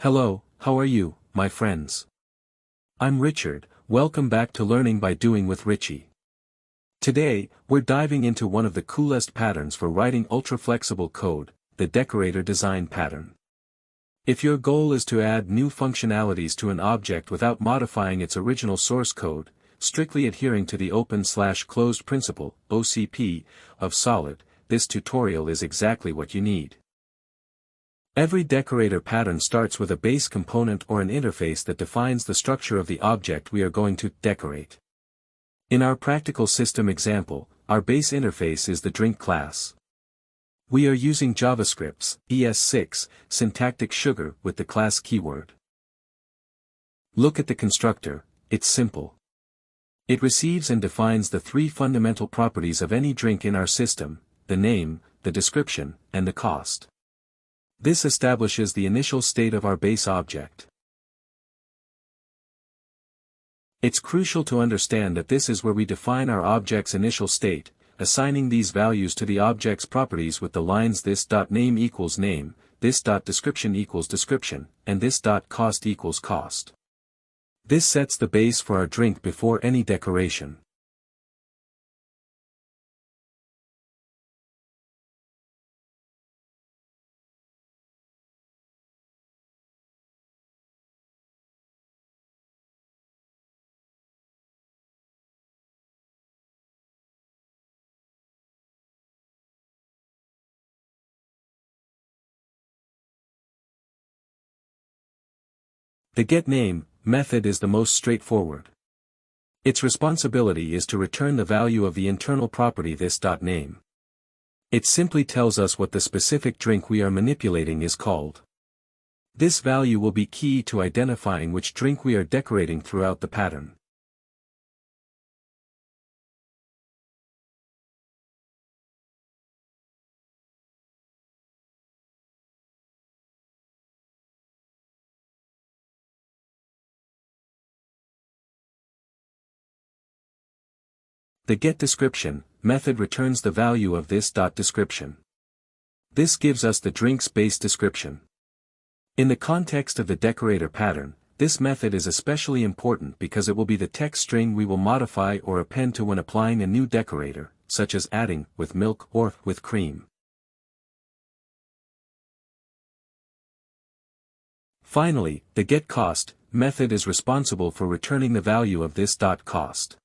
Hello, how are you, my friends? I'm Richard, welcome back to Learning by Doing with Richi. Today, we're diving into one of the coolest patterns for writing ultra-flexible code, the Decorator Design Pattern. If your goal is to add new functionalities to an object without modifying its original source code, strictly adhering to the open/closed principle, OCP, of Solid, this tutorial is exactly what you need. Every decorator pattern starts with a base component or an interface that defines the structure of the object we are going to decorate. In our practical system example, our base interface is the drink class. We are using JavaScript's ES6 syntactic sugar with the class keyword. Look at the constructor, it's simple. It receives and defines the three fundamental properties of any drink in our system: the name, the description, and the cost. This establishes the initial state of our base object. It's crucial to understand that this is where we define our object's initial state, assigning these values to the object's properties with the lines this.name equals name, this.description equals description, and this.cost equals cost. This sets the base for our drink before any decoration. The getName method is the most straightforward. Its responsibility is to return the value of the internal property this.name. It simply tells us what the specific drink we are manipulating is called. This value will be key to identifying which drink we are decorating throughout the pattern. The getDescription method returns the value of this.description. This gives us the drink's base description. In the context of the decorator pattern, this method is especially important because it will be the text string we will modify or append to when applying a new decorator, such as adding with milk or with cream. Finally, the getCost method is responsible for returning the value of this.cost.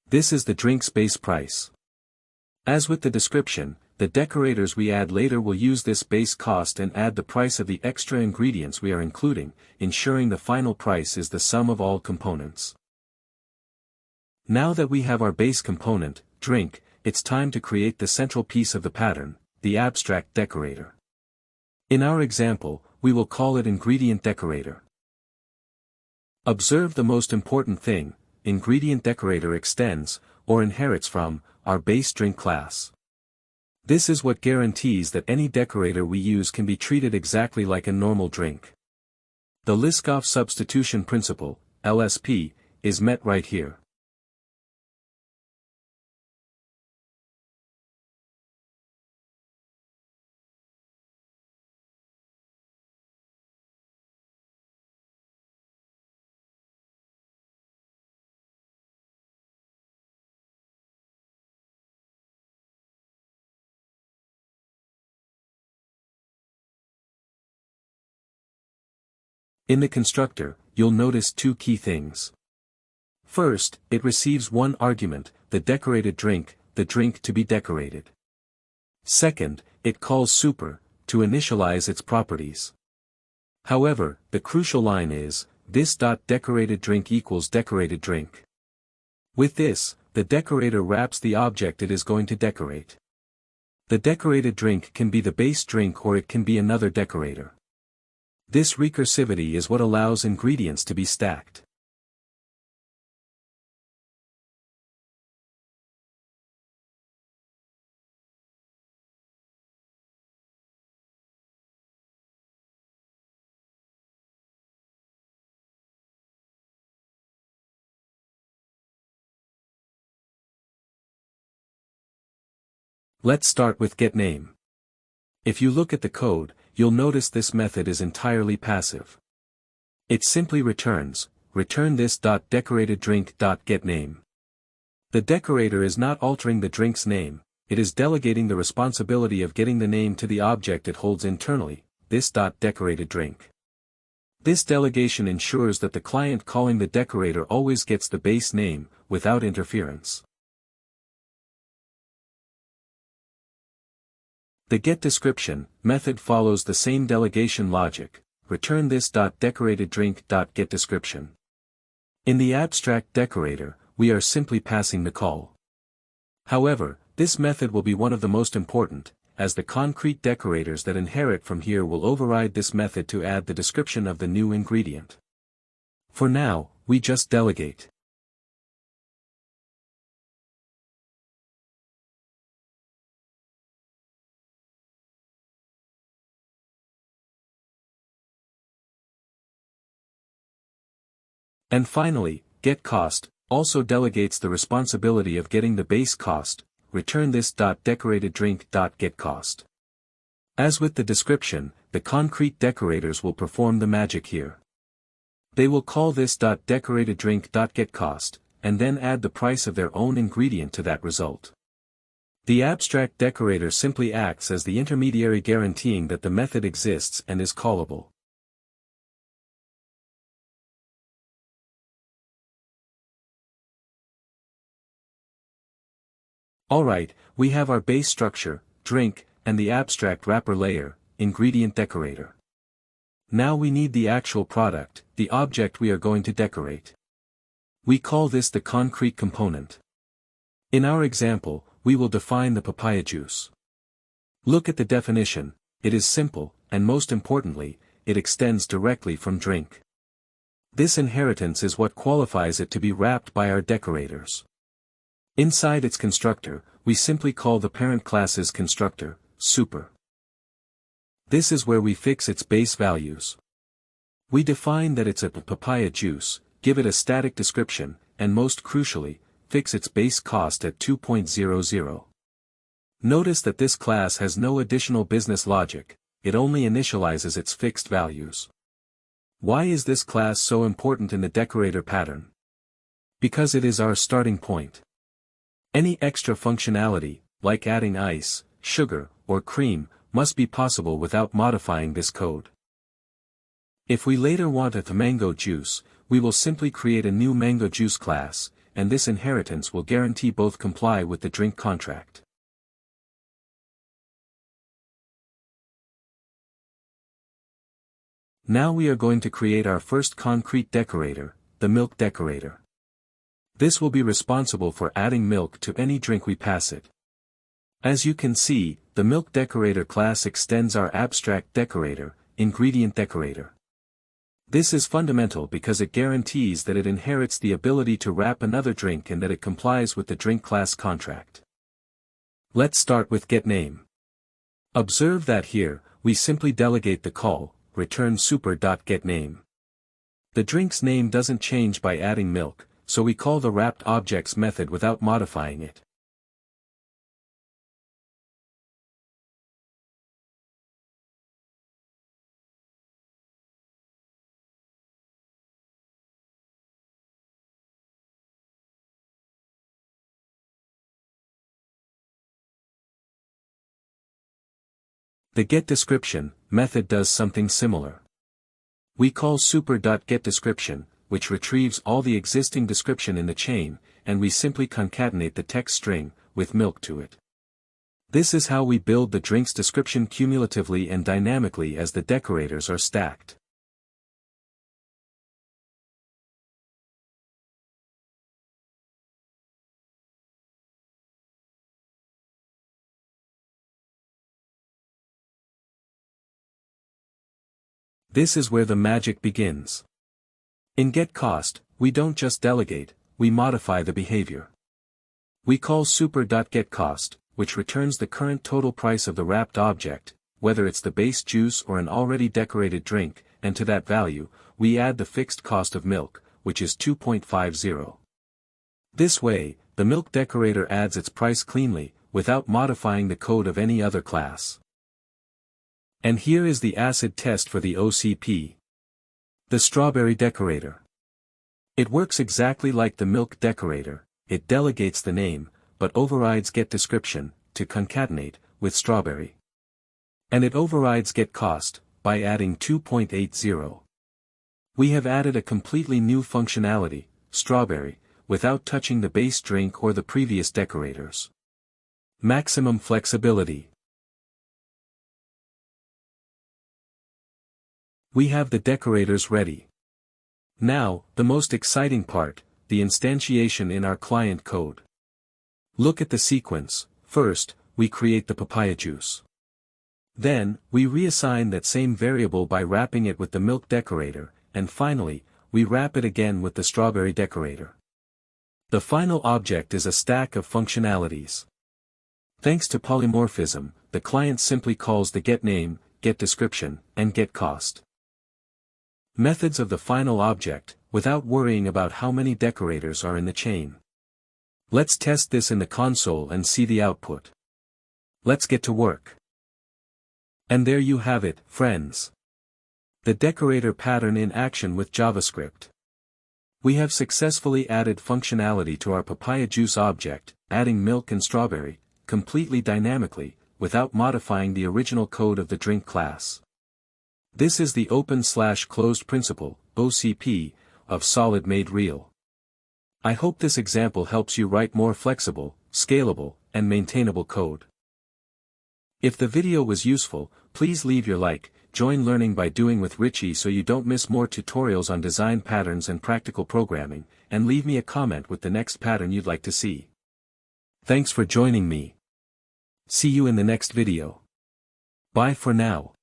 This is the drink's base price. As with the description, the decorators we add later will use this base cost and add the price of the extra ingredients we are including, ensuring the final price is the sum of all components. Now that we have our base component, drink, it's time to create the central piece of the pattern, the abstract decorator. In our example, we will call it IngredientDecorator. Observe the most important thing: IngredientDecorator extends, or inherits from, our base drink class. This is what guarantees that any decorator we use can be treated exactly like a normal drink. The Liskov substitution principle, LSP, is met right here. In the constructor, you'll notice two key things. First, it receives one argument, the decorated drink, the drink to be decorated. Second, it calls super, to initialize its properties. However, the crucial line is, this.decorated drink equals decorated drink. With this, the decorator wraps the object it is going to decorate. The decorated drink can be the base drink or it can be another decorator. This recursivity is what allows ingredients to be stacked. Let's start with getName. If you look at the code, you'll notice this method is entirely passive. It simply return this .decoratedDrink.getName. The decorator is not altering the drink's name, it is delegating the responsibility of getting the name to the object it holds internally, this .decoratedDrink. This delegation ensures that the client calling the decorator always gets the base name, without interference. The getDescription method follows the same delegation logic, return this .decoratedDrink.getDescription. In the abstract decorator, we are simply passing the call. However, this method will be one of the most important, as the concrete decorators that inherit from here will override this method to add the description of the new ingredient. For now, we just delegate. And finally, getCost also delegates the responsibility of getting the base cost, return this .decoratedDrink.getCost. As with the description, the concrete decorators will perform the magic here. They will call this .decoratedDrink.getCost, and then add the price of their own ingredient to that result. The abstract decorator simply acts as the intermediary guaranteeing that the method exists and is callable. Alright, we have our base structure, drink, and the abstract wrapper layer, IngredientDecorator. Now we need the actual product, the object we are going to decorate. We call this the concrete component. In our example, we will define the papaya juice. Look at the definition, it is simple, and most importantly, it extends directly from drink. This inheritance is what qualifies it to be wrapped by our decorators. Inside its constructor, we simply call the parent class's constructor, super. This is where we fix its base values. We define that it's a papaya juice, give it a static description, and most crucially, fix its base cost at 2.00. Notice that this class has no additional business logic, it only initializes its fixed values. Why is this class so important in the decorator pattern? Because it is our starting point. Any extra functionality, like adding ice, sugar, or cream, must be possible without modifying this code. If we later want a mango juice, we will simply create a new mango juice class, and this inheritance will guarantee both comply with the drink contract. Now we are going to create our first concrete decorator, the MilkDecorator. This will be responsible for adding milk to any drink we pass it. As you can see, the MilkDecorator class extends our abstract decorator, IngredientDecorator. This is fundamental because it guarantees that it inherits the ability to wrap another drink and that it complies with the drink class contract. Let's start with getName. Observe that here, we simply delegate the call, return super.getName. The drink's name doesn't change by adding milk, so we call the wrapped objects method without modifying it. The getDescription method does something similar. We call super.getDescription, which retrieves all the existing description in the chain, and we simply concatenate the text string, with milk to it. This is how we build the drink's description cumulatively and dynamically as the decorators are stacked. This is where the magic begins. In getCost, we don't just delegate, we modify the behavior. We call super.getCost, which returns the current total price of the wrapped object, whether it's the base juice or an already decorated drink, and to that value, we add the fixed cost of milk, which is 2.50. This way, the MilkDecorator adds its price cleanly, without modifying the code of any other class. And here is the acid test for the OCP. The StrawberryDecorator. It works exactly like the MilkDecorator, it delegates the name, but overrides getDescription, to concatenate, with strawberry. And it overrides getCost, by adding 2.80. We have added a completely new functionality, strawberry, without touching the base drink or the previous decorators. Maximum flexibility. We have the decorators ready. Now, the most exciting part, the instantiation in our client code. Look at the sequence. First, we create the PapayaJuice. Then, we reassign that same variable by wrapping it with the MilkDecorator, and finally, we wrap it again with the StrawberryDecorator. The final object is a stack of functionalities. Thanks to polymorphism, the client simply calls the getName, getDescription, and getCost methods of the final object, without worrying about how many decorators are in the chain. Let's test this in the console and see the output. Let's get to work. And there you have it, friends. The decorator pattern in action with JavaScript. We have successfully added functionality to our PapayaJuice object, adding milk and strawberry, completely dynamically, without modifying the original code of the drink class. This is the open/closed principle, OCP, of Solid made real. I hope this example helps you write more flexible, scalable, and maintainable code. If the video was useful, please leave your like, join Learning by Doing with Richi so you don't miss more tutorials on design patterns and practical programming, and leave me a comment with the next pattern you'd like to see. Thanks for joining me. See you in the next video. Bye for now.